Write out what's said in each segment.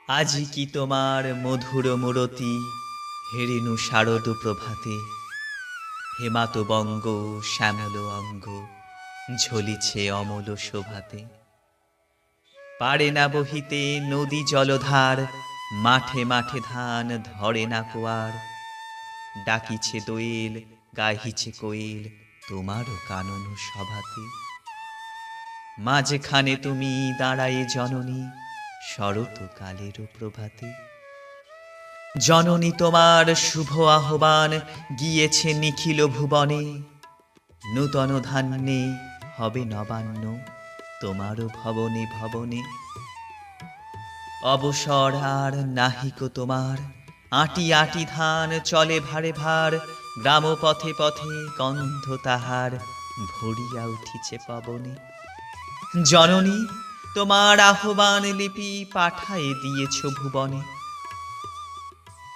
আজি কি তোমার মধুর মূরতি, হেরিনু শারদ প্রভাতে, হেমাত বঙ্গ শ্যামল অঙ্গ, ঝলিছে অমল শোভাতে। পারে না বহিতে নদী জলধার, মাঠে মাঠে ধান ধরে না কোয়ার। ডাকিছে দোয়েল, গাহিছে কোয়েল, তোমারও কানন সভাতে। মাঝখানে তুমি দাঁড়ায়ে জননী, শরৎ কালের প্রভাতে। জননী তোমার শুভ আহ্বান, গিয়েছে নিখিল ভুবনে। নূতন ধান্যে হবে নবান্ন, তোমারও ভবনে ভবনে। অবসর আর নাহিক তোমার, আঁটি আঁটি ধান চলে ভারে ভার। গ্রাম পথে পথে গন্ধ তাহার, ভরিয়া উঠিছে পবনে। জননী তোমার আহ্বান লিপি, পাঠায়ে দিয়েছ ভুবনে।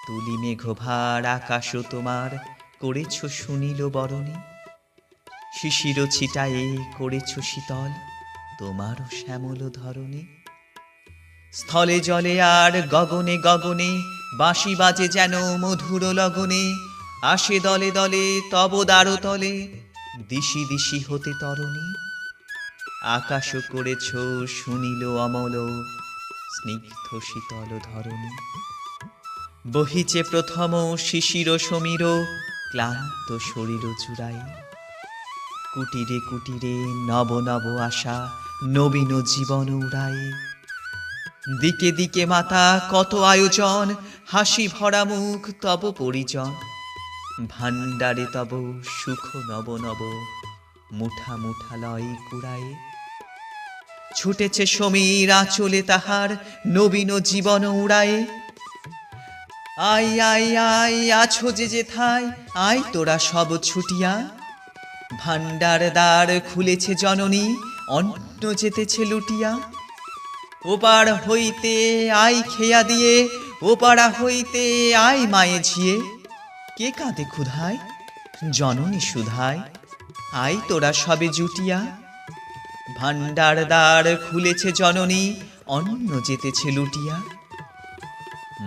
তুলি মেঘভার আকাশ তোমার, করেছ সুনীল বরণে। শিশির ছিটায়ে করেছ শীতল, তোমারও শ্যামল ধরণী। স্থলে জলে আর গগনে গগনে, বাঁশি বাজে যেন মধুর লগনে। আসে দলে দলে তব দ্বার তলে, দিশি দিশি হতে তরণী। আকাশ করেছ সুনীল অমল, স্নিগ্ধ শীতল ধরণী। বহিছে প্রথম শিশির সমীর, ক্লান্ত শরীর জুড়াই। কুটিরে কুটিরে নব নব আশা, নবীন জীবন উড়াই। দিকে দিকে মাতা কত আয়োজন, হাসি ভরা মুখ তব পরিজন। ভাণ্ডারে তব সুখ নব নব, মুঠা মুঠা লয় কুড়ায়ে। ছুটেছে সমীর আঁচলে তাহার, নবীন জীবন উড়ায়ে। আই আই আই আছো যে যেথায়, আয় তোরা সব ছুটিয়া। ভাণ্ডার দ্বার খুলেছে জননী, অন্ন যেতেছে লুটিয়া। ওপার হইতে আই খেয়া দিয়ে, ওপারা হইতে আই মায়ে ঝিয়ে। কে কাঁদে ক্ষুধায়, জননী সুধায়, আই তোরা সবে জুটিয়া। ভাণ্ডার দ্বার খুলেছে জননী, অন্ন যেতেছে লুটিয়া।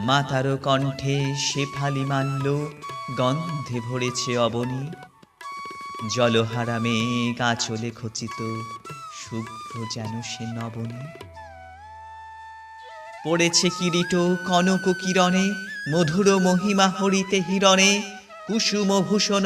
মাতার কণ্ঠে শেফালি মাল্য, গন্ধে ভরেছে অবনী। জলহারা মেঘ আঁচলে খচিত, শুভ্র যেন সে নবনী। পড়েছে কিরীট কনক কিরণে, মধুর মহিমা হরিতে হিরণে। কুসুম ভূষণ